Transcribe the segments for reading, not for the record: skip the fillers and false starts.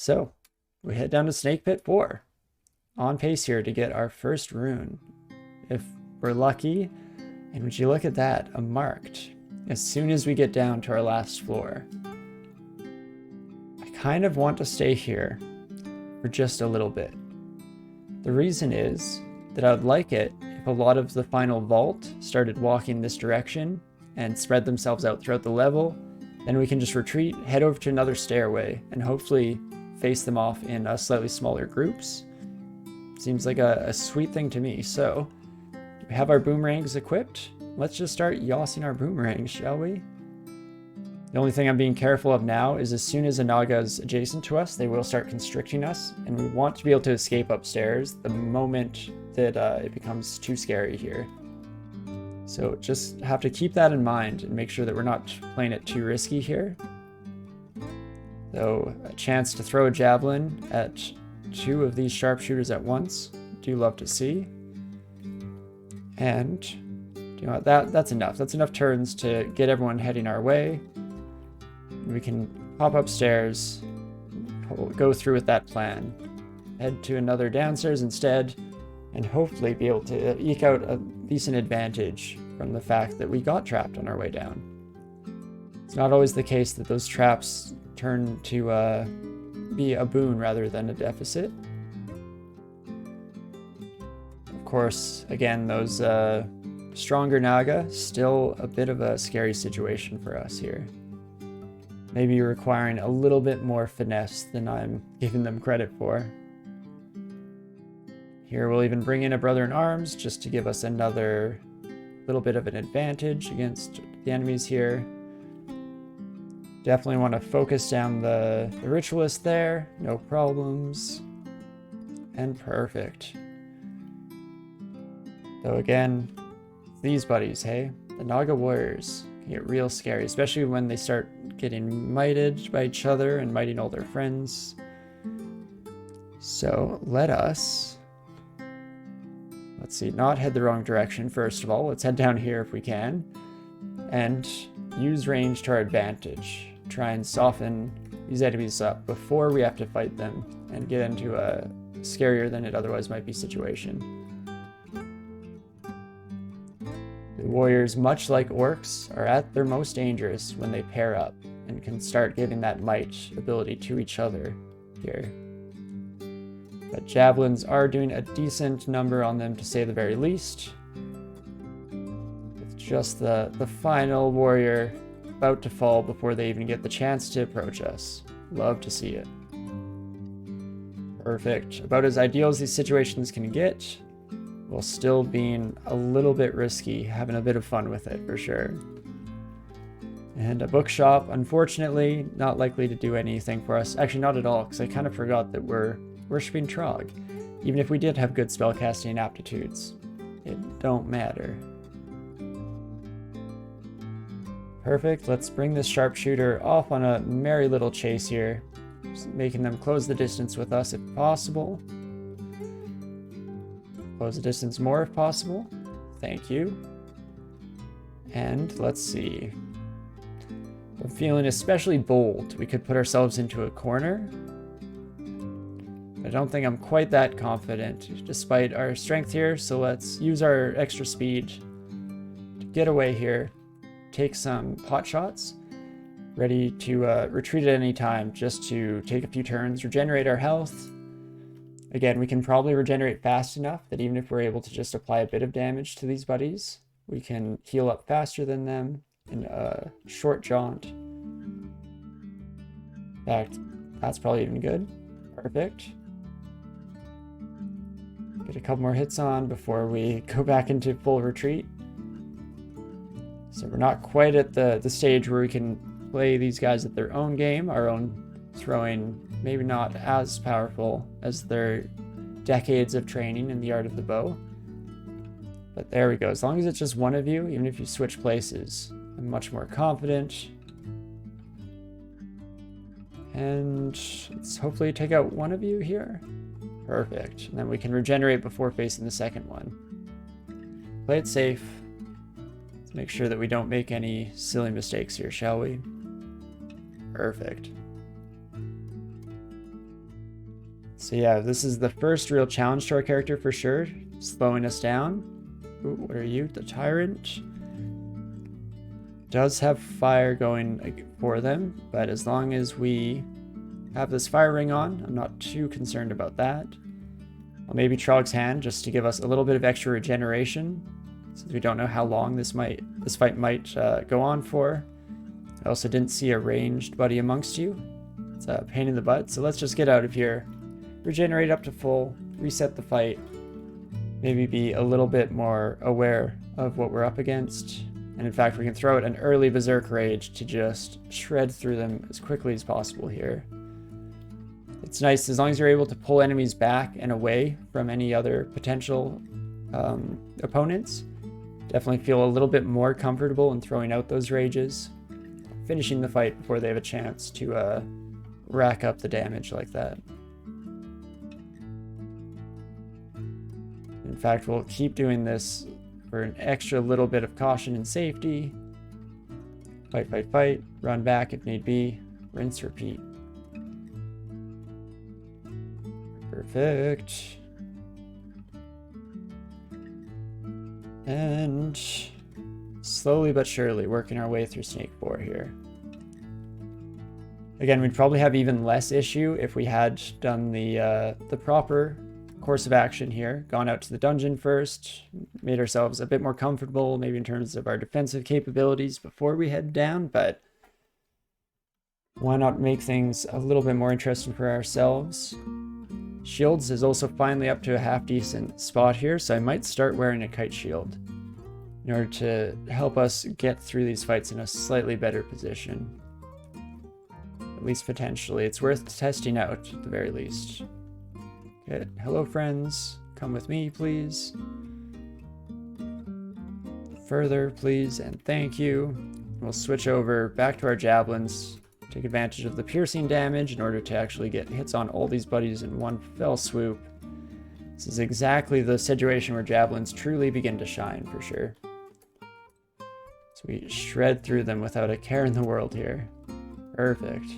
So we head down to Snake Pit 4. On pace here to get our first rune. If we're lucky, and would you look at that, a marked, as soon as we get down to our last floor. I kind of want to stay here for just a little bit. The reason is that I would like it if a lot of the final vault started walking this direction and spread themselves out throughout the level. Then we can just retreat, head over to another stairway, and hopefully face them off in slightly smaller groups. Seems like a sweet thing to me. So we have our boomerangs equipped. Let's just start yossing our boomerangs, shall we? The only thing I'm being careful of now is as soon as a Naga is adjacent to us, they will start constricting us, and we want to be able to escape upstairs the moment that it becomes too scary here. So just have to keep that in mind and make sure that we're not playing it too risky here. Though a chance to throw a javelin at 2 of these sharpshooters at once, do love to see. And you know what, that's enough. That's enough turns to get everyone heading our way. We can pop upstairs, go through with that plan, head to another downstairs instead, and hopefully be able to eke out a decent advantage from the fact that we got trapped on our way down. It's not always the case that those traps turn to be a boon rather than a deficit. Of course, again, those stronger Naga, still a bit of a scary situation for us here. Maybe requiring a little bit more finesse than I'm giving them credit for. Here we'll even bring in a brother in arms just to give us another little bit of an advantage against the enemies here. Definitely want to focus down the ritualist there, no problems. And perfect. Though again, these buddies, hey? The Naga warriors can get real scary, especially when they start getting mited by each other and miting all their friends. So let us, let's see, not head the wrong direction first of all. Let's head down here if we can and use range to our advantage. Try and soften these enemies up before we have to fight them and get into a scarier than it otherwise might be situation. The warriors, much like orcs, are at their most dangerous when they pair up and can start giving that might ability to each other here. But javelins are doing a decent number on them to say the very least. With just the final warrior about to fall before they even get the chance to approach us. Love to see it. Perfect. About as ideal as these situations can get, while still being a little bit risky, having a bit of fun with it for sure. And a bookshop, unfortunately, not likely to do anything for us. Actually, not at all, because I kind of forgot that we're worshipping Trog. Even if we did have good spellcasting aptitudes, it don't matter. Perfect, let's bring this sharpshooter off on a merry little chase here, just making them close the distance with us if possible. Close the distance more if possible. Thank you. And let's see. We're feeling especially bold. We could put ourselves into a corner. I don't think I'm quite that confident despite our strength here, so let's use our extra speed to get away here. Take some pot shots. Ready to retreat at any time just to take a few turns, regenerate our health. Again, we can probably regenerate fast enough that even if we're able to just apply a bit of damage to these buddies, we can heal up faster than them in a short jaunt. In fact, that's probably even good. Perfect. Get a couple more hits on before we go back into full retreat. So we're not quite at the stage where we can play these guys at their own game, our own throwing, maybe not as powerful as their decades of training in the art of the bow. But there we go. As long as it's just one of you, even if you switch places, I'm much more confident. And let's hopefully take out one of you here. Perfect. And then we can regenerate before facing the second one. Play it safe. Let's make sure that we don't make any silly mistakes here, shall we? Perfect. So yeah, this is the first real challenge to our character for sure, slowing us down. Ooh, what are you? The Tyrant does have fire going for them, but as long as we have this fire ring on, I'm not too concerned about that. Well, maybe Trog's Hand just to give us a little bit of extra regeneration, since we don't know how long this fight might go on for. I also didn't see a ranged buddy amongst you. It's a pain in the butt, so let's just get out of here. Regenerate up to full, reset the fight, maybe be a little bit more aware of what we're up against. And in fact, we can throw out an early Berserk Rage to just shred through them as quickly as possible here. It's nice as long as you're able to pull enemies back and away from any other potential opponents. Definitely feel a little bit more comfortable in throwing out those rages, finishing the fight before they have a chance to rack up the damage like that. In fact, we'll keep doing this for an extra little bit of caution and safety. Fight, fight, fight. Run back if need be. Rinse, repeat. Perfect. And slowly but surely working our way through Snake 4 here. Again, we'd probably have even less issue if we had done the proper course of action here, gone out to the dungeon first, made ourselves a bit more comfortable, maybe in terms of our defensive capabilities before we head down, but why not make things a little bit more interesting for ourselves? Shields is also finally up to a half-decent spot here, so I might start wearing a kite shield in order to help us get through these fights in a slightly better position. At least potentially. It's worth testing out at the very least. Okay. Hello friends, come with me please. Further please, and thank you. We'll switch over back to our javelins, take advantage of the piercing damage in order to actually get hits on all these buddies in one fell swoop. This is exactly the situation where javelins truly begin to shine for sure. So we shred through them without a care in the world here. Perfect.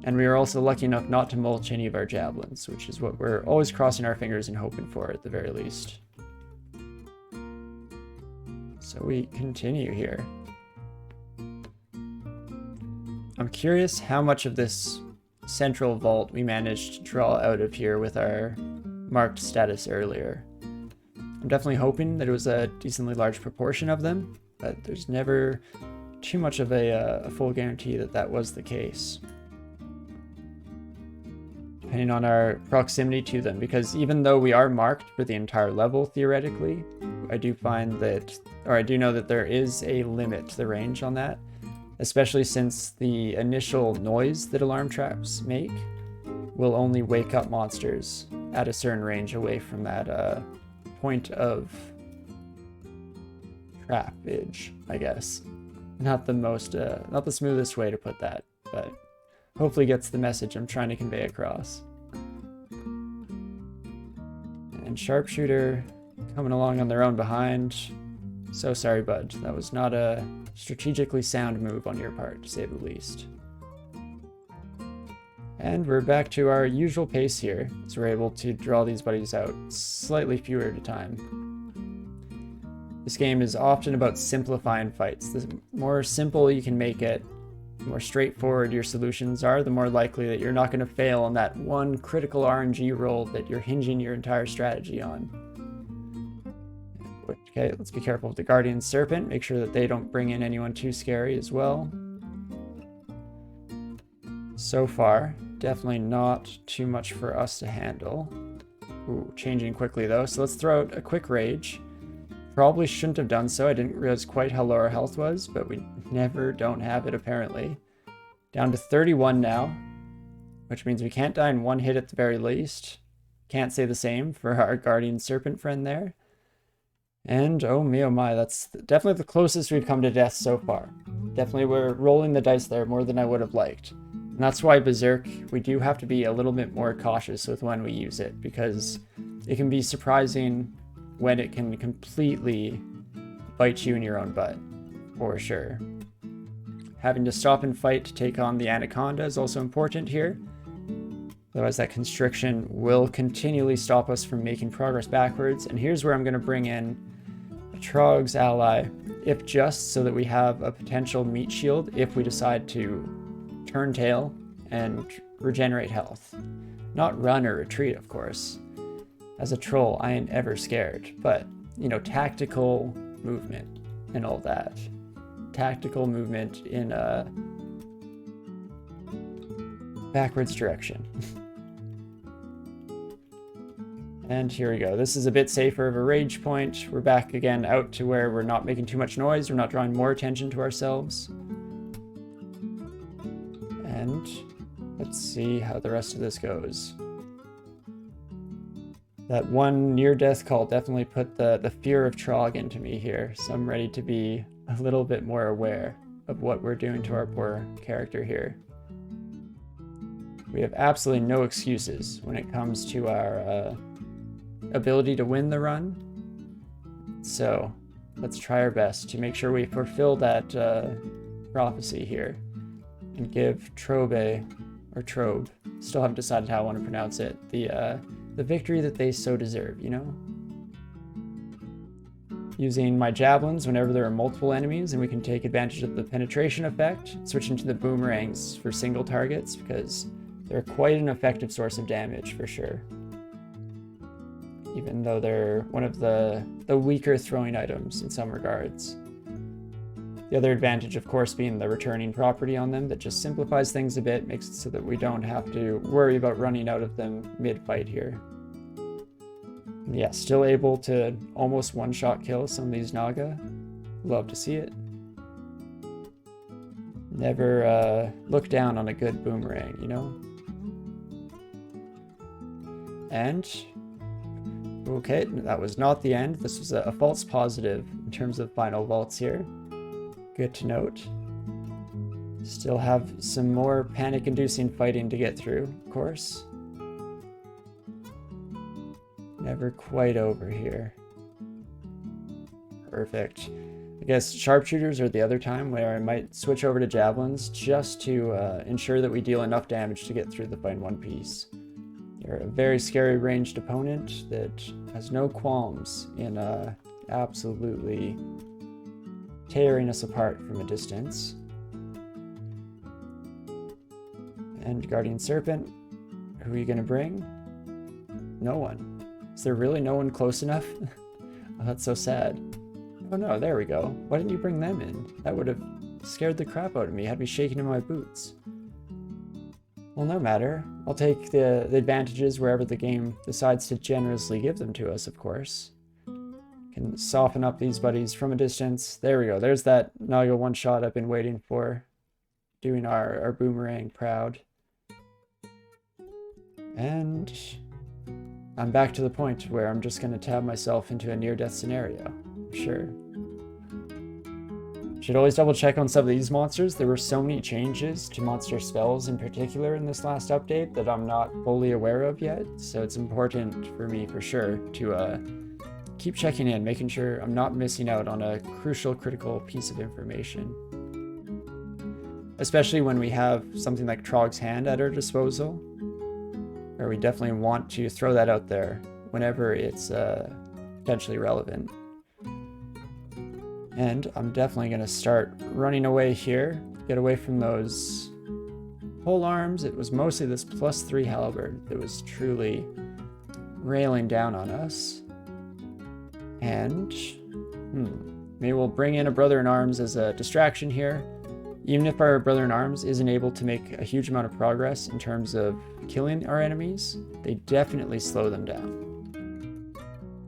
And we are also lucky enough not to mulch any of our javelins, which is what we're always crossing our fingers and hoping for at the very least. So we continue here. I'm curious how much of this central vault we managed to draw out of here with our marked status earlier. I'm definitely hoping that it was a decently large proportion of them, but there's never too much of a full guarantee that that was the case. Depending on our proximity to them, because even though we are marked for the entire level theoretically, I do find that, or I do know that there is a limit to the range on that, especially since the initial noise that alarm traps make will only wake up monsters at a certain range away from that point of trappage, I guess. Not the most, not the smoothest way to put that, but hopefully gets the message I'm trying to convey across. And Sharpshooter coming along on their own behind. So sorry, bud. That was not a strategically sound move on your part, to say the least. And we're back to our usual pace here, as we're able to draw these buddies out slightly fewer at a time. This game is often about simplifying fights. The more simple you can make it, the more straightforward your solutions are, the more likely that you're not going to fail on that one critical RNG roll that you're hinging your entire strategy on. Okay, let's be careful with the Guardian Serpent. Make sure that they don't bring in anyone too scary as well. So far, definitely not too much for us to handle. Ooh, changing quickly though, so let's throw out a quick rage. Probably shouldn't have done so. I didn't realize quite how low our health was, but we never don't have it apparently. Down to 31 now, which means we can't die in one hit at the very least. Can't say the same for our Guardian Serpent friend there. And oh me oh my, that's definitely the closest we've come to death so far. Definitely we're rolling the dice there more than I would have liked. And that's why Berserk, we do have to be a little bit more cautious with when we use it, because it can be surprising when it can completely bite you in your own butt, for sure. Having to stop and fight to take on the Anaconda is also important here. Otherwise, that constriction will continually stop us from making progress backwards. And here's where I'm going to bring in a Trog's ally, if just so that we have a potential meat shield if we decide to turn tail and regenerate health. Not run or retreat, of course. As a troll, I ain't ever scared, but, you know, tactical movement and all that. Tactical movement in a backwards direction. And here we go. This is a bit safer of a rage point. We're back again out to where we're not making too much noise. We're not drawing more attention to ourselves. And let's see how the rest of this goes. That one near-death call definitely put the fear of Trog into me here, so I'm ready to be a little bit more aware of what we're doing to our poor character here. We have absolutely no excuses when it comes to our ability to win the run, so let's try our best to make sure we fulfill that prophecy here and give Trobe, or Trobe, still haven't decided how I want to pronounce it, the victory that they so deserve, you know? Using my javelins whenever there are multiple enemies and we can take advantage of the penetration effect, switching to the boomerangs for single targets because they're quite an effective source of damage for sure. Even though they're one of the weaker throwing items in some regards. The other advantage, of course, being the returning property on them that just simplifies things a bit, makes it so that we don't have to worry about running out of them mid-fight here. Yeah, still able to almost one-shot kill some of these Naga. Love to see it. Never look down on a good boomerang, you know? And okay, that was not the end. This was a false positive in terms of final vaults here. Good to note. Still have some more panic-inducing fighting to get through, of course. Never quite over here. Perfect. I guess sharpshooters are the other time where I might switch over to javelins just to ensure that we deal enough damage to get through the fight in one piece. You're a very scary ranged opponent that has no qualms in absolutely tearing us apart from a distance. And Guardian Serpent, who are you going to bring? No one. Is there really no one close enough? Oh, that's so sad. Oh no, there we go. Why didn't you bring them in? That would have scared the crap out of me, had me shaking in my boots. Well, no matter. I'll take the advantages wherever the game decides to generously give them to us, of course. Can soften up these buddies from a distance. There we go. There's that Naga one-shot I've been waiting for. Doing our boomerang proud. And I'm back to the point where I'm just going to tab myself into a near-death scenario. Sure. Should always double check on some of these monsters. There were so many changes to monster spells in particular in this last update that I'm not fully aware of yet. So it's important for me for sure to keep checking in, making sure I'm not missing out on a crucial, critical piece of information. Especially when we have something like Trog's Hand at our disposal, where we definitely want to throw that out there whenever it's potentially relevant. And I'm definitely going to start running away here, get away from those pole arms. It was mostly this +3 halberd that was truly railing down on us. And maybe we'll bring in a brother-in-arms as a distraction here. Even if our brother-in-arms isn't able to make a huge amount of progress in terms of killing our enemies, they definitely slow them down.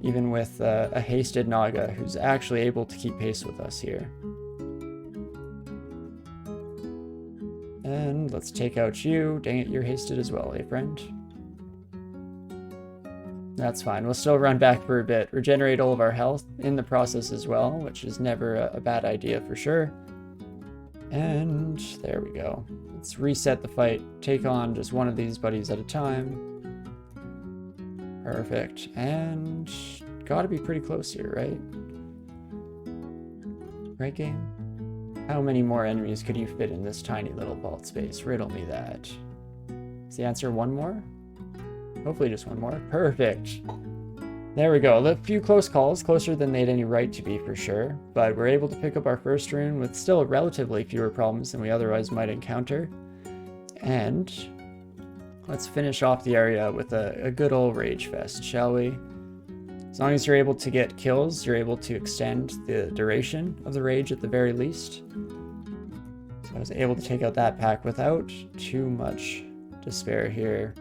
Even with a hasted Naga who's actually able to keep pace with us here. And let's take out you. Dang it, you're hasted as well, eh, friend? That's fine. We'll still run back for a bit, regenerate all of our health in the process as well, which is never a bad idea for sure. And there we go. Let's reset the fight, take on just one of these buddies at a time. Perfect. And gotta be pretty close here, right? Right, game? How many more enemies could you fit in this tiny little vault space? Riddle me that. Is the answer one more? Hopefully just one more. Perfect. There we go. A few close calls, closer than they had any right to be for sure, but we're able to pick up our first rune with still relatively fewer problems than we otherwise might encounter. And let's finish off the area with a good old rage fest, shall we? As long as you're able to get kills, you're able to extend the duration of the rage at the very least. So I was able to take out that pack without too much despair here.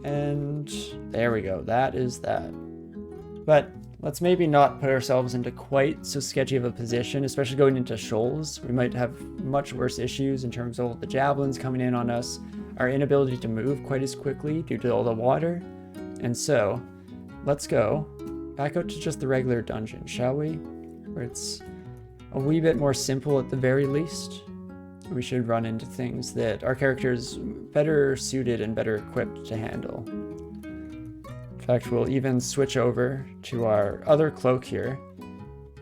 And there we go, that is that. But let's maybe not put ourselves into quite so sketchy of a position, especially going into shoals. We might have much worse issues in terms of all the javelins coming in on us, our inability to move quite as quickly due to all the water. And so, let's go back out to just the regular dungeon, shall we? Where it's a wee bit more simple at the very least. We should run into things that our character is better suited and better equipped to handle. In fact, we'll even switch over to our other cloak here.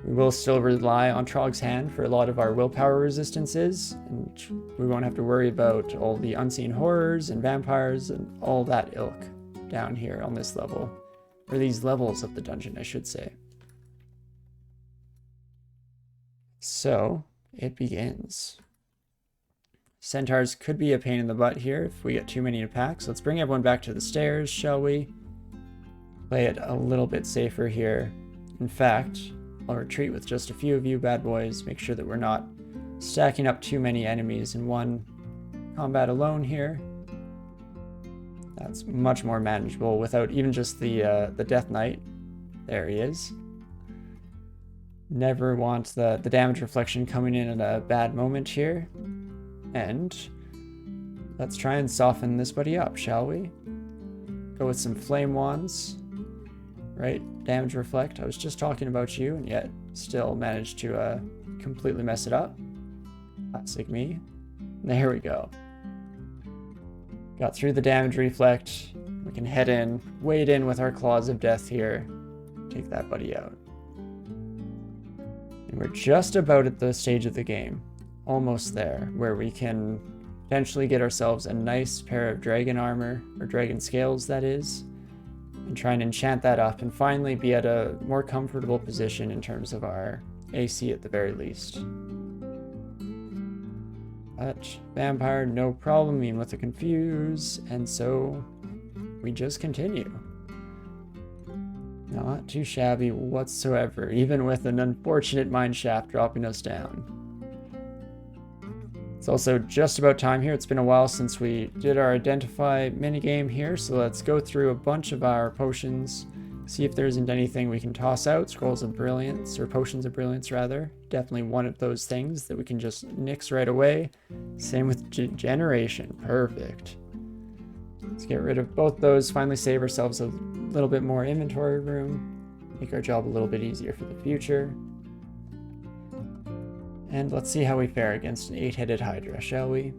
We will still rely on Trog's Hand for a lot of our willpower resistances, and we won't have to worry about all the unseen horrors and vampires and all that ilk down here on this level. Or these levels of the dungeon, I should say. So, it begins. Centaurs could be a pain in the butt here if we get too many to pack, so let's bring everyone back to the stairs, shall we? Play it a little bit safer here. In fact, I'll retreat with just a few of you bad boys, make sure that we're not stacking up too many enemies in one combat alone here. That's much more manageable without even just the Death Knight. There he is. Never want the damage reflection coming in at a bad moment here. And let's try and soften this buddy up, shall we? Go with some flame wands. Right? Damage reflect. I was just talking about you, and yet still managed to completely mess it up. Classic me. There we go. Got through the damage reflect. We can head in, wade in with our claws of death here. Take that buddy out. And we're just about at the stage of the game, almost there, where we can potentially get ourselves a nice pair of dragon armor, or dragon scales that is, and try and enchant that up and finally be at a more comfortable position in terms of our AC at the very least. But vampire, no problem, even with the confuse, and so we just continue. Not too shabby whatsoever, even with an unfortunate mineshaft dropping us down. It's also just about time here. It's been a while since we did our identify minigame here, so let's go through a bunch of our potions, see if there isn't anything we can toss out. Scrolls of Brilliance, or Potions of Brilliance rather. Definitely one of those things that we can just nix right away. Same with Generation. Perfect. Let's get rid of both those, finally save ourselves a little bit more inventory room, make our job a little bit easier for the future. And let's see how we fare against an 8-headed Hydra, shall we?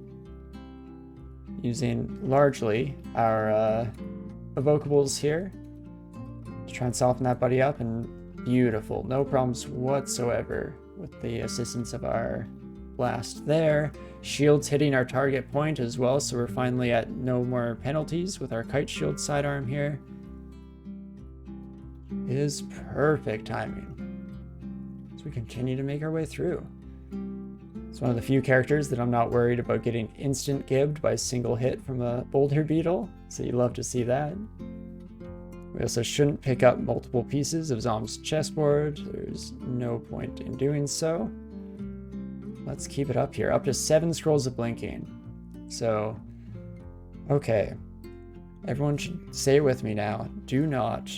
Using largely our evocables here to try and soften that buddy up, and beautiful, no problems whatsoever with the assistance of our blast there. Shields hitting our target point as well, so we're finally at no more penalties with our kite shield sidearm here. It is perfect timing as we continue to make our way through. It's one of the few characters that I'm not worried about getting instant gibbed by a single hit from a boulder beetle, so you love to see that. We also shouldn't pick up multiple pieces of Zom's chessboard. There's no point in doing so. Let's keep it up here, up to 7 scrolls of blinking. So, okay. Everyone should say with me now, do not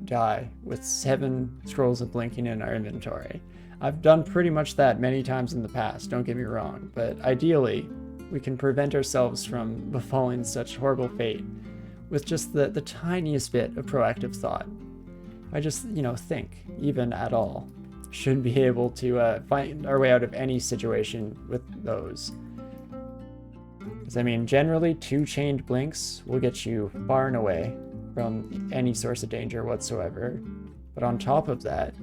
die with 7 scrolls of blinking in our inventory. I've done pretty much that many times in the past, don't get me wrong, but ideally, we can prevent ourselves from befalling such horrible fate with just the tiniest bit of proactive thought. I just, think, even at all, should be able to find our way out of any situation with those. Because, generally 2 chained blinks will get you far and away from any source of danger whatsoever. But on top of that,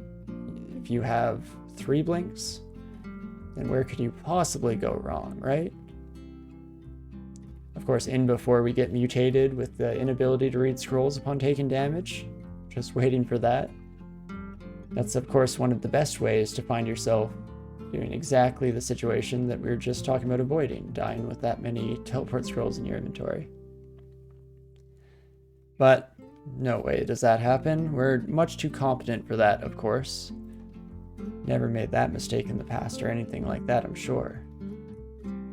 if you have 3 blinks, then where could you possibly go wrong, right? Of course, in before we get mutated with the inability to read scrolls upon taking damage. Just waiting for that. That's, of course, one of the best ways to find yourself doing exactly the situation that we were just talking about avoiding, dying with that many teleport scrolls in your inventory. But no way does that happen. We're much too competent for that, of course. Never made that mistake in the past or anything like that, I'm sure.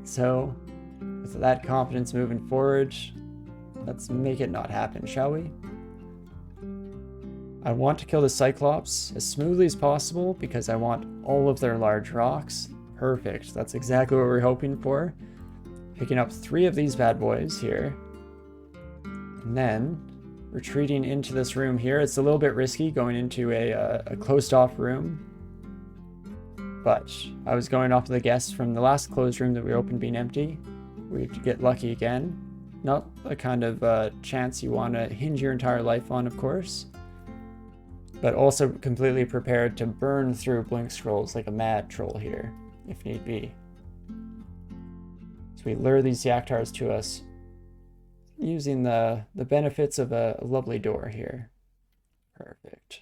So, with that competence moving forward, let's make it not happen, shall we? I want to kill the Cyclops as smoothly as possible because I want all of their large rocks. Perfect, that's exactly what we're hoping for. Picking up 3 of these bad boys here. And then retreating into this room here. It's a little bit risky going into a closed off room. But I was going off of the guess from the last closed room that we opened being empty. We'd get lucky again. Not the kind of chance you want to hinge your entire life on, of course. But also completely prepared to burn through blink scrolls like a mad troll here, if need be. So we lure these Yaktars to us using the benefits of a lovely door here. Perfect.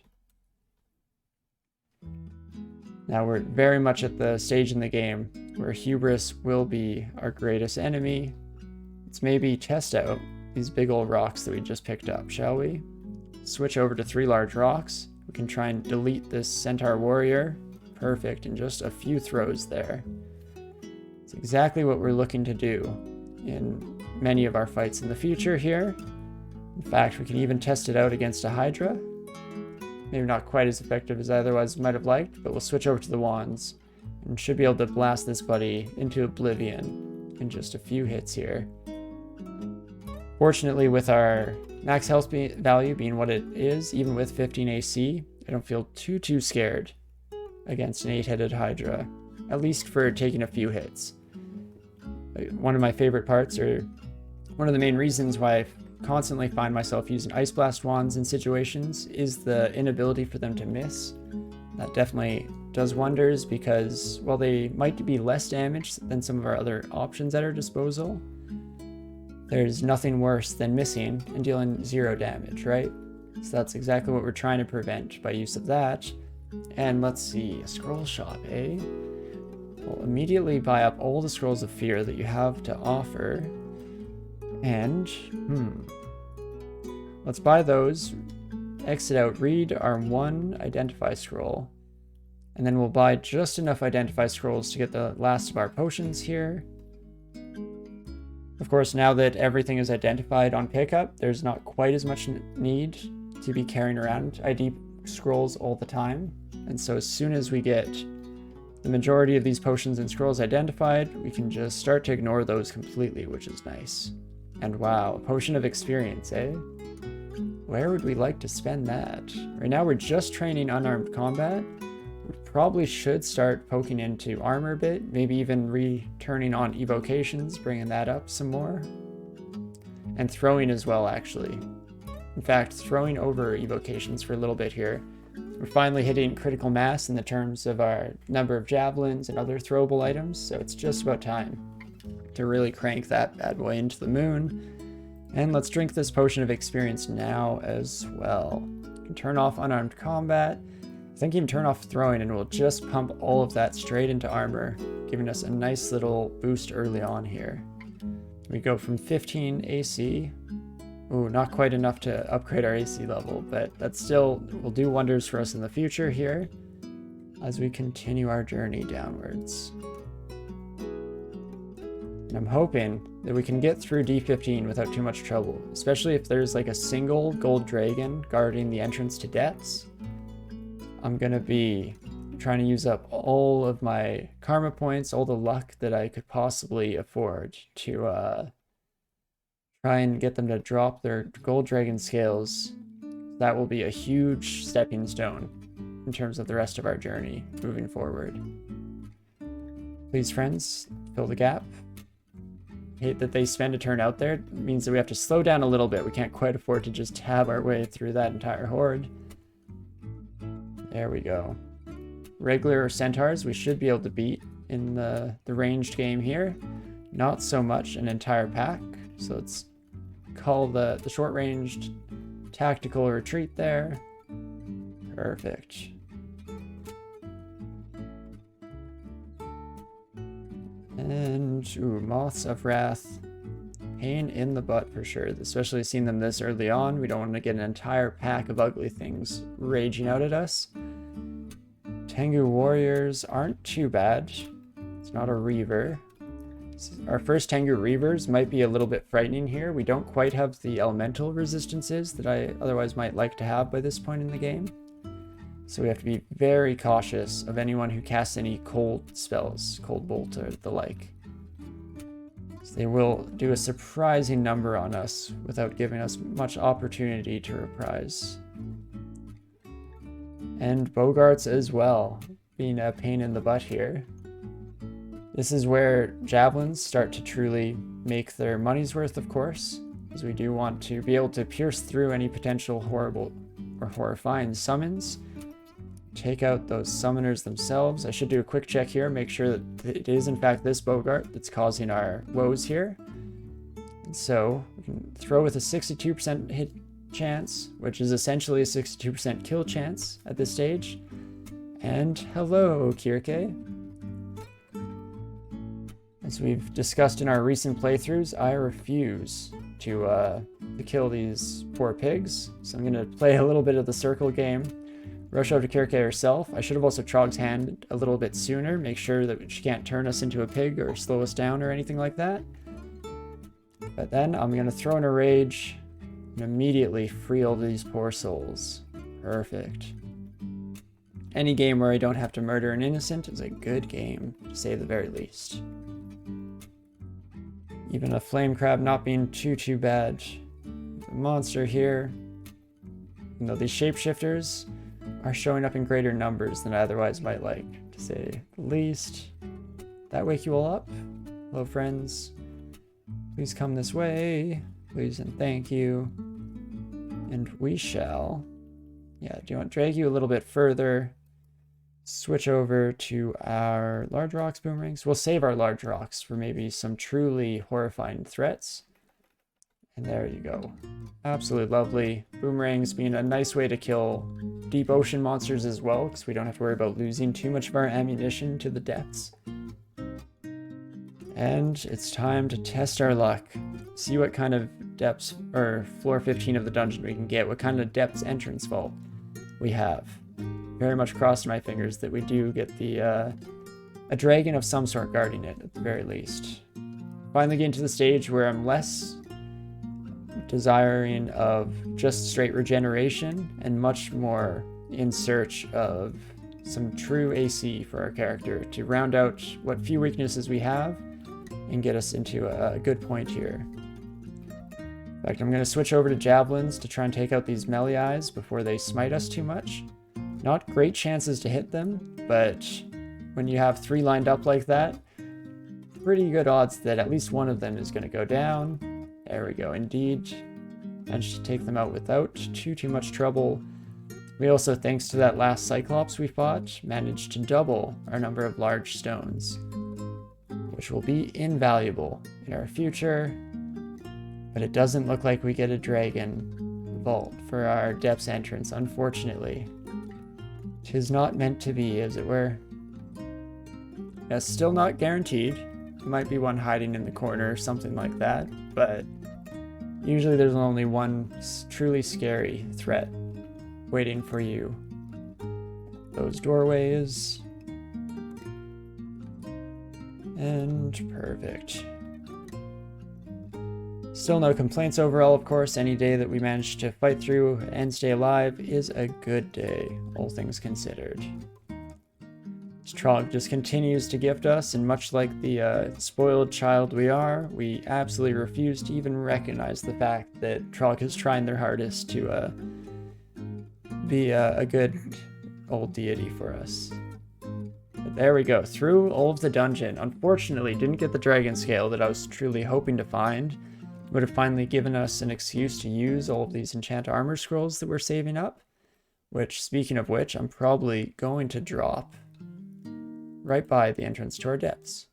Now we're very much at the stage in the game where hubris will be our greatest enemy. Let's maybe test out these big old rocks that we just picked up, shall we? Switch over to 3 large rocks. We can try and delete this Centaur Warrior. Perfect, in just a few throws there. It's exactly what we're looking to do in many of our fights in the future here. In fact, we can even test it out against a Hydra. Maybe not quite as effective as I otherwise might have liked, but we'll switch over to the wands and should be able to blast this buddy into oblivion in just a few hits here. Fortunately, with our max health value being what it is, even with 15 AC, I don't feel too scared against an 8-headed Hydra, at least for taking a few hits. One of my favorite parts, or one of the main reasons why I constantly find myself using Ice Blast wands in situations, is the inability for them to miss. That definitely does wonders because while they might be less damage than some of our other options at our disposal, there's nothing worse than missing and dealing 0 damage, right? So that's exactly what we're trying to prevent by use of that. And let's see, a scroll shop, eh? We'll immediately buy up all the scrolls of fear that you have to offer. And, let's buy those, exit out, read our 1 identify scroll, and then we'll buy just enough identify scrolls to get the last of our potions here. Of course, now that everything is identified on pickup, there's not quite as much need to be carrying around ID scrolls all the time. And so as soon as we get the majority of these potions and scrolls identified, we can just start to ignore those completely, which is nice. And wow, a potion of experience, eh? Where would we like to spend that? Right now we're just training unarmed combat. We probably should start poking into armor a bit, maybe even returning on evocations, bringing that up some more. And throwing as well, actually. In fact, throwing over evocations for a little bit here. We're finally hitting critical mass in the terms of our number of javelins and other throwable items, so it's just about time to really crank that bad boy into the moon. And let's drink this potion of experience now as well. We can turn off unarmed combat. I think you can turn off throwing and we'll just pump all of that straight into armor, giving us a nice little boost early on here. We go from 15 AC. Ooh, not quite enough to upgrade our AC level, but that still will do wonders for us in the future here as we continue our journey downwards. And I'm hoping that we can get through D15 without too much trouble, especially if there's like a single gold dragon guarding the entrance to depths. I'm gonna be trying to use up all of my karma points, all the luck that I could possibly afford to try and get them to drop their gold dragon scales. That will be a huge stepping stone in terms of the rest of our journey moving forward. Please, friends, fill the gap. Hate that they spend a turn out there. It means that we have to slow down a little bit. We can't quite afford to just tab our way through that entire horde. There we go. Regular centaurs we should be able to beat in the ranged game here. Not so much an entire pack. So let's call the short-ranged tactical retreat there. Perfect. And, ooh, Moths of Wrath. Pain in the butt for sure, especially seeing them this early on. We don't want to get an entire pack of ugly things raging out at us. Tengu Warriors aren't too bad. It's not a Reaver. Our first Tengu Reavers might be a little bit frightening here. We don't quite have the elemental resistances that I otherwise might like to have by this point in the game. So we have to be very cautious of anyone who casts any cold spells, Cold Bolt or the like. So they will do a surprising number on us without giving us much opportunity to reprise. And Bogarts as well, being a pain in the butt here. This is where javelins start to truly make their money's worth, of course, because we do want to be able to pierce through any potential horrible or horrifying summons. Take out those summoners themselves. I should do a quick check here, make sure that it is in fact this Bogart that's causing our woes here. And so we can throw with a 62% hit chance, which is essentially a 62% kill chance at this stage. And hello, Kirke. As we've discussed in our recent playthroughs, I refuse to kill these poor pigs. So I'm going to play a little bit of the circle game. Rush over to Kirke herself. I should have also Trog's hand a little bit sooner. Make sure that she can't turn us into a pig or slow us down or anything like that. But then I'm going to throw in a rage and immediately free all these poor souls. Perfect. Any game where I don't have to murder an innocent is a good game, to say the very least. Even a flame crab not being too bad. The monster here. You know, these shapeshifters are showing up in greater numbers than I otherwise might like, to say the least. That wake you all up? Hello, friends. Please come this way. Please and thank you. And we shall, do you want to drag you a little bit further? Switch over to our large rocks boomerangs. We'll save our large rocks for maybe some truly horrifying threats. And there you go. Absolutely lovely. Boomerangs being a nice way to kill deep ocean monsters as well, because we don't have to worry about losing too much of our ammunition to the depths. And it's time to test our luck. See what kind of depths, or floor 15 of the dungeon we can get, what kind of depths entrance vault we have. Very much crossed my fingers that we do get the a dragon of some sort guarding it, at the very least. Finally getting to the stage where I'm less desiring of just straight regeneration and much more in search of some true AC for our character to round out what few weaknesses we have and get us into a good point here. In fact, I'm going to switch over to javelins to try and take out these melee eyes before they smite us too much. Not great chances to hit them, but when you have 3 lined up like that, pretty good odds that at least one of them is going to go down. There we go, indeed. Managed to take them out without too much trouble. We also, thanks to that last Cyclops we fought, managed to double our number of large stones, which will be invaluable in our future. But it doesn't look like we get a dragon vault for our depths entrance, unfortunately. 'Tis not meant to be, as it were. That's still not guaranteed. There might be one hiding in the corner or something like that, but usually there's only one truly scary threat waiting for you. Those doorways. And perfect. Still no complaints overall, of course. Any day that we manage to fight through and stay alive is a good day, all things considered. Trog just continues to gift us, and much like the spoiled child we are, we absolutely refuse to even recognize the fact that Trog is trying their hardest to be a good old deity for us. But there we go, through all of the dungeon. Unfortunately, didn't get the dragon scale that I was truly hoping to find. Would have finally given us an excuse to use all of these enchant armor scrolls that we're saving up, which, speaking of which, I'm probably going to drop right by the entrance to our depths.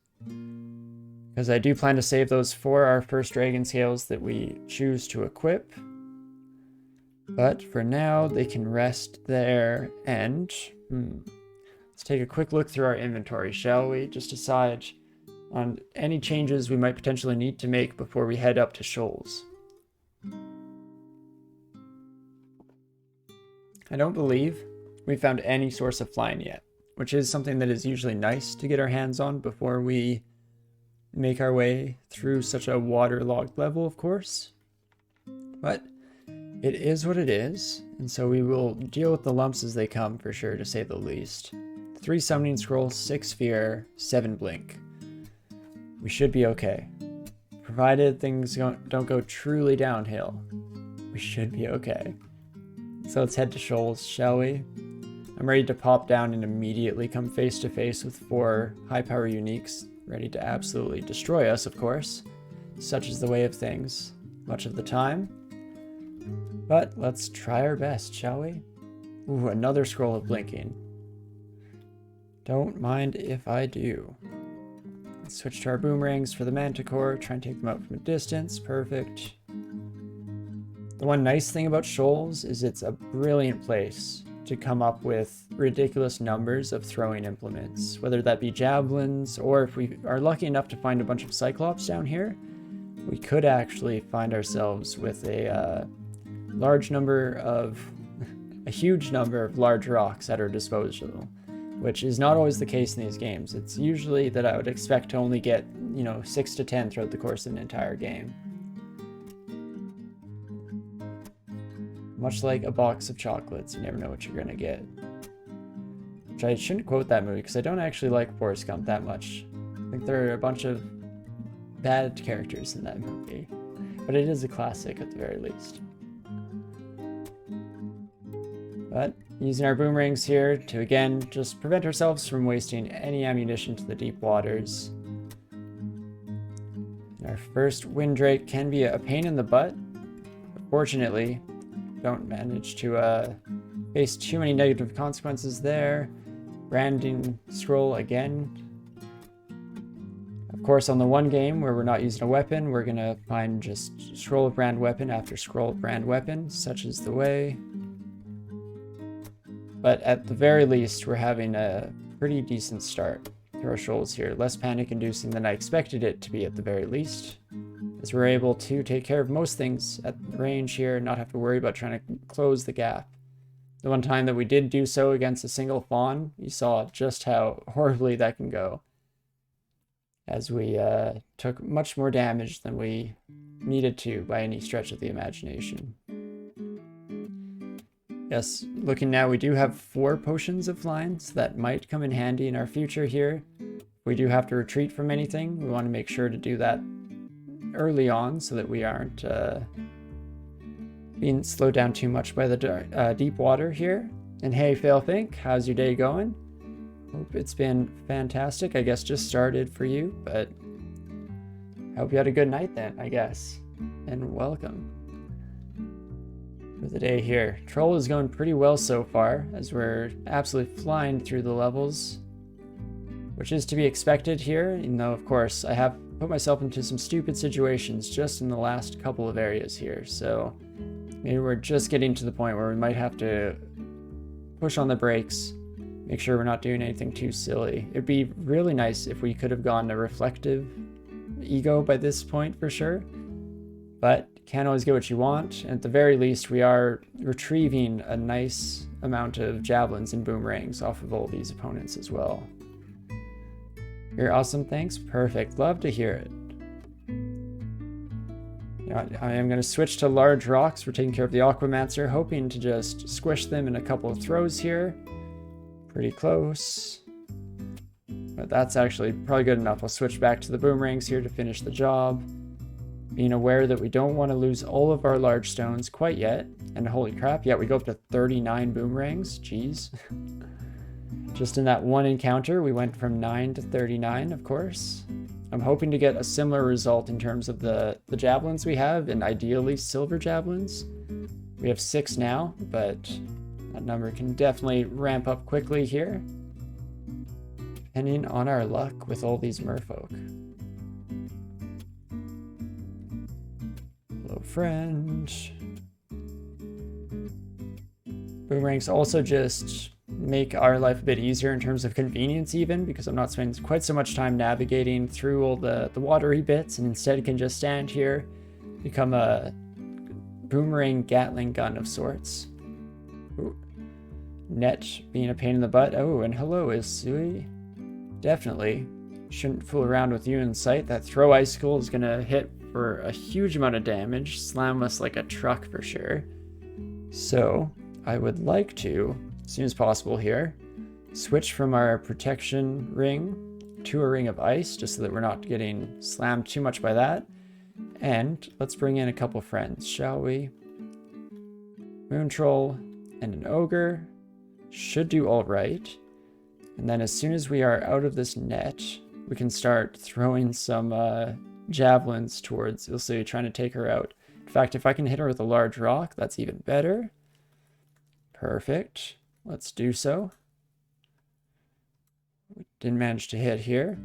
because I do plan to save those for our first dragon scales that we choose to equip. But for now, they can rest there, and let's take a quick look through our inventory, shall we? Just decide on any changes we might potentially need to make before we head up to Shoals. I don't believe we found any source of flying yet, which is something that is usually nice to get our hands on before we make our way through such a waterlogged level, of course. But it is what it is, and so we will deal with the lumps as they come, for sure, to say the least. 3 summoning scrolls, 6 fear, 7 blink. We should be okay. Provided things don't go truly downhill, we should be okay. So let's head to Shoals, shall we? I'm ready to pop down and immediately come face to face with 4 high power uniques, ready to absolutely destroy us, of course. Such is the way of things, much of the time. But let's try our best, shall we? Ooh, another scroll of blinking. Don't mind if I do. Let's switch to our boomerangs for the manticore, try and take them out from a distance. Perfect. The one nice thing about Shoals is it's a brilliant place to come up with ridiculous numbers of throwing implements, whether that be javelins, or if we are lucky enough to find a bunch of cyclops down here, we could actually find ourselves with a huge number of large rocks at our disposal, which is not always the case in these games. It's usually that I would expect to only get, 6 to 10 throughout the course of an entire game. Much like a box of chocolates, you never know what you're gonna get. Which I shouldn't quote that movie, because I don't actually like Forrest Gump that much. I think there are a bunch of bad characters in that movie, but it is a classic at the very least. But using our boomerangs here to, again, just prevent ourselves from wasting any ammunition to the deep waters. Our first Windrake can be a pain in the butt, but fortunately, don't manage to face too many negative consequences there. Branding scroll again. Of course, on the one game where we're not using a weapon, we're gonna find just scroll of brand weapon after scroll of brand weapon. Such is the way. But at the very least, we're having a pretty decent start through our Shoals here. Less panic-inducing than I expected it to be at the very least, as we're able to take care of most things at range here and not have to worry about trying to close the gap. The one time that we did do so against a single fawn, you saw just how horribly that can go, as we took much more damage than we needed to by any stretch of the imagination. Yes, looking now, we do have 4 potions of flying, so that might come in handy in our future here. If we do have to retreat from anything, we want to make sure to do that early on so that we aren't being slowed down too much by the deep water here. And hey, Failthink, how's your day going? Hope it's been fantastic. I guess just started for you, but I hope you had a good night then, I guess. And welcome for the day here. Troll is going pretty well so far, as we're absolutely flying through the levels, which is to be expected here, even though, of course, I have put myself into some stupid situations just in the last couple of areas here, so maybe we're just getting to the point where we might have to push on the brakes, make sure we're not doing anything too silly. It'd be really nice if we could have gone a reflective ego by this point for sure, but can't always get what you want. And at the very least, we are retrieving a nice amount of javelins and boomerangs off of all these opponents as well. You're awesome, thanks. Perfect, love to hear it. I am going to switch to large rocks. We're taking care of the Aquamancer, hoping to just squish them in a couple of throws here. Pretty close. But that's actually probably good enough. I'll switch back to the boomerangs here to finish the job. Being aware that we don't want to lose all of our large stones quite yet. And holy crap, yeah, we go up to 39 boomerangs. Jeez. Just in that one encounter, we went from 9 to 39, of course. I'm hoping to get a similar result in terms of the javelins we have, and ideally silver javelins. We have 6 now, but that number can definitely ramp up quickly here, depending on our luck with all these merfolk. friend. Boomerangs also just make our life a bit easier in terms of convenience even, because I'm not spending quite so much time navigating through all the watery bits, and instead can just stand here, become a boomerang Gatling gun of sorts. Ooh. Net being a pain in the butt. Oh, and hello, Isui. Definitely shouldn't fool around with you in sight. That throw icicle is gonna hit for a huge amount of damage, slam us like a truck for sure. So I would like to, as soon as possible here, switch from our protection ring to a ring of ice, just so that we're not getting slammed too much by that. And let's bring in a couple friends, shall we? Moon Troll and an Ogre should do all right. And then as soon as we are out of this net, we can start throwing some javelins towards Ilse, trying to take her out. In fact, if I can hit her with a large rock, that's even better. Perfect. Let's do so. We didn't manage to hit here.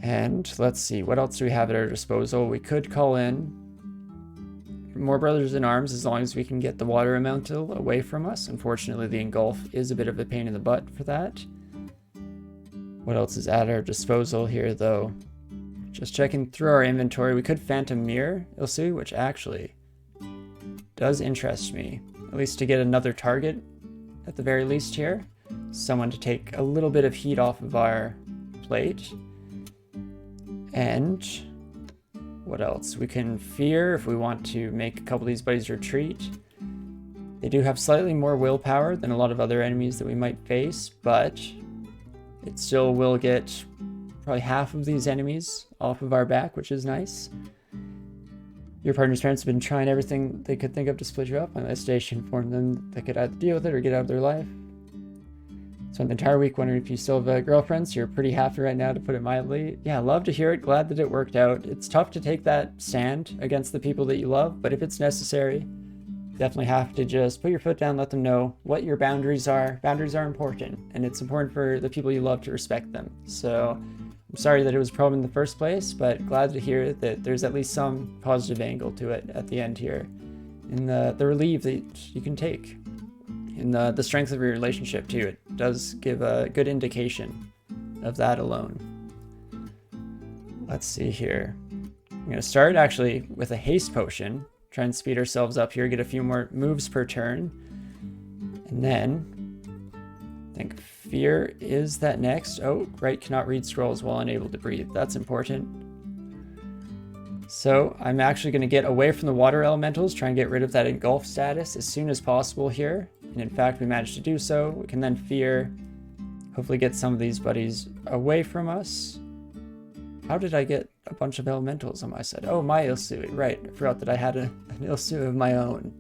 And let's see, what else do we have at our disposal? We could call in more brothers in arms as long as we can get the water elemental away from us. Unfortunately, the engulf is a bit of a pain in the butt for that. What else is at our disposal here, though? Just checking through our inventory, we could Phantom Mirror Ilse, which actually does interest me. At least to get another target, at the very least here. Someone to take a little bit of heat off of our plate. And what else? We can Fear if we want to make a couple of these buddies retreat. They do have slightly more willpower than a lot of other enemies that we might face, but it still will get probably half of these enemies off of our back, which is nice. Your partner's parents have been trying everything they could think of to split you up. On that station, informed them they could either deal with it or get out of their life. Spent the entire week wondering if you still have a girlfriend, so you're pretty happy right now, to put it mildly. Yeah, love to hear it. Glad that it worked out. It's tough to take that stand against the people that you love, but if it's necessary, definitely have to just put your foot down, let them know what your boundaries are. Boundaries are important, and it's important for the people you love to respect them. So I'm sorry that it was a problem in the first place, but glad to hear that there's at least some positive angle to it at the end here. And the relief that you can take. And the strength of your relationship too. It does give a good indication of that alone. Let's see here. I'm going to start actually with a haste potion. Try and speed ourselves up here, get a few more moves per turn. And then I think Fear is that next. Oh, right, cannot read scrolls while unable to breathe. That's important. So I'm actually going to get away from the water elementals, try and get rid of that engulf status as soon as possible here. And in fact, we managed to do so. We can then Fear, hopefully get some of these buddies away from us. How did I get a bunch of elementals on my side? Oh, my Ilsu, right. I forgot that I had an Ilsu of my own.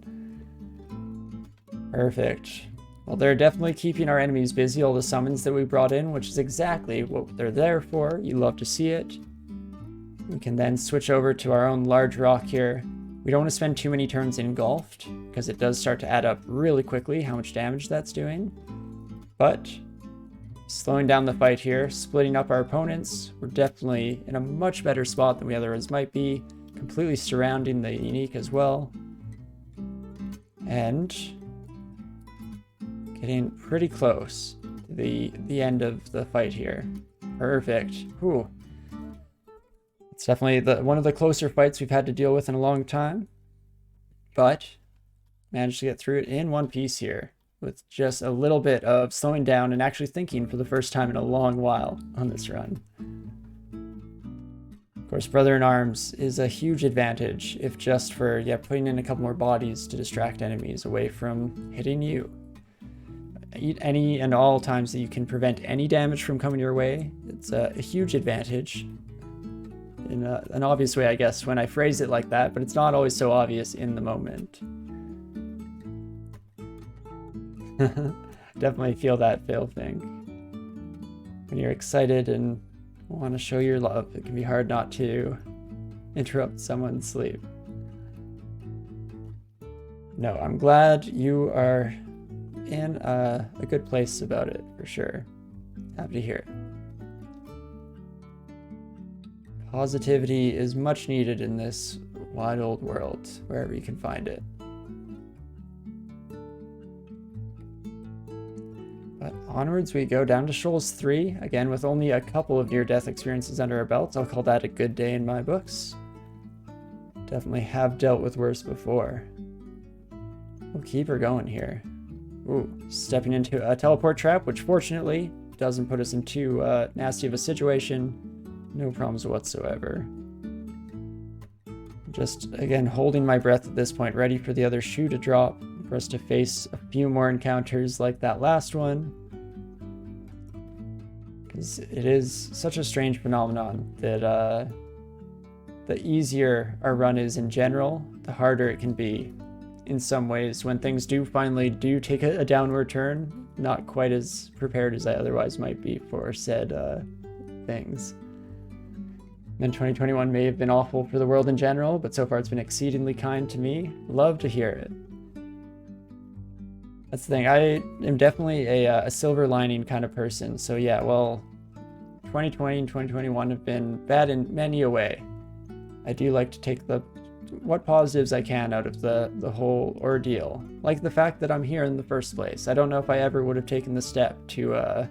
Perfect. Well, they're definitely keeping our enemies busy, all the summons that we brought in, which is exactly what they're there for. You love to see it. We can then switch over to our own large rock here. We don't want to spend too many turns engulfed, because it does start to add up really quickly how much damage that's doing. But slowing down the fight here, splitting up our opponents, we're definitely in a much better spot than we otherwise might be, completely surrounding the unique as well. And getting pretty close to the end of the fight here. Perfect. Whew. It's definitely one of the closer fights we've had to deal with in a long time, but managed to get through it in one piece here with just a little bit of slowing down and actually thinking for the first time in a long while on this run. Of course, Brother in Arms is a huge advantage if just for putting in a couple more bodies to distract enemies away from hitting you. Any and all times that you can prevent any damage from coming your way, it's a huge advantage. In an obvious way, I guess, when I phrase it like that, but it's not always so obvious in the moment. Definitely feel that fail thing. When you're excited and want to show your love, it can be hard not to interrupt someone's sleep. No, I'm glad you are in a good place about it, for sure. Happy to hear it. Positivity is much needed in this Wide old world, wherever you can find it. But onwards we go down to Shoals 3, again with only a couple of near-death experiences under our belts. I'll call that a good day in my books. Definitely have dealt with worse before. We'll keep her going here. Ooh, stepping into a teleport trap, which fortunately doesn't put us in too nasty of a situation. No problems whatsoever. Just, again, holding my breath at this point, ready for the other shoe to drop, for us to face a few more encounters like that last one. Because it is such a strange phenomenon that the easier our run is in general, the harder it can be in some ways when things finally take a downward turn. Not quite as prepared as I otherwise might be for said things. And 2021 may have been awful for the world in general, but so far it's been exceedingly kind to me. Love to hear it. That's the thing. I am definitely a silver lining kind of person. So yeah, well, 2020 and 2021 have been bad in many a way. I do like to take what positives I can out of the whole ordeal. Like the fact that I'm here in the first place. I don't know if I ever would have taken the step to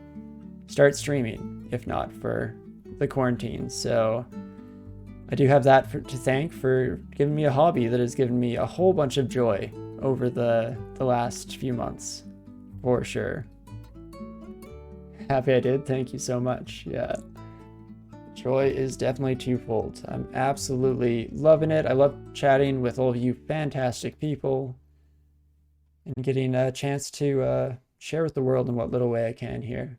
start streaming, if not for the quarantine. So I do have that to thank for giving me a hobby that has given me a whole bunch of joy over the last few months, for sure. Happy I did. Thank you so much. Yeah. Joy is definitely twofold. I'm absolutely loving it. I love chatting with all of you fantastic people and getting a chance to share with the world in what little way I can here.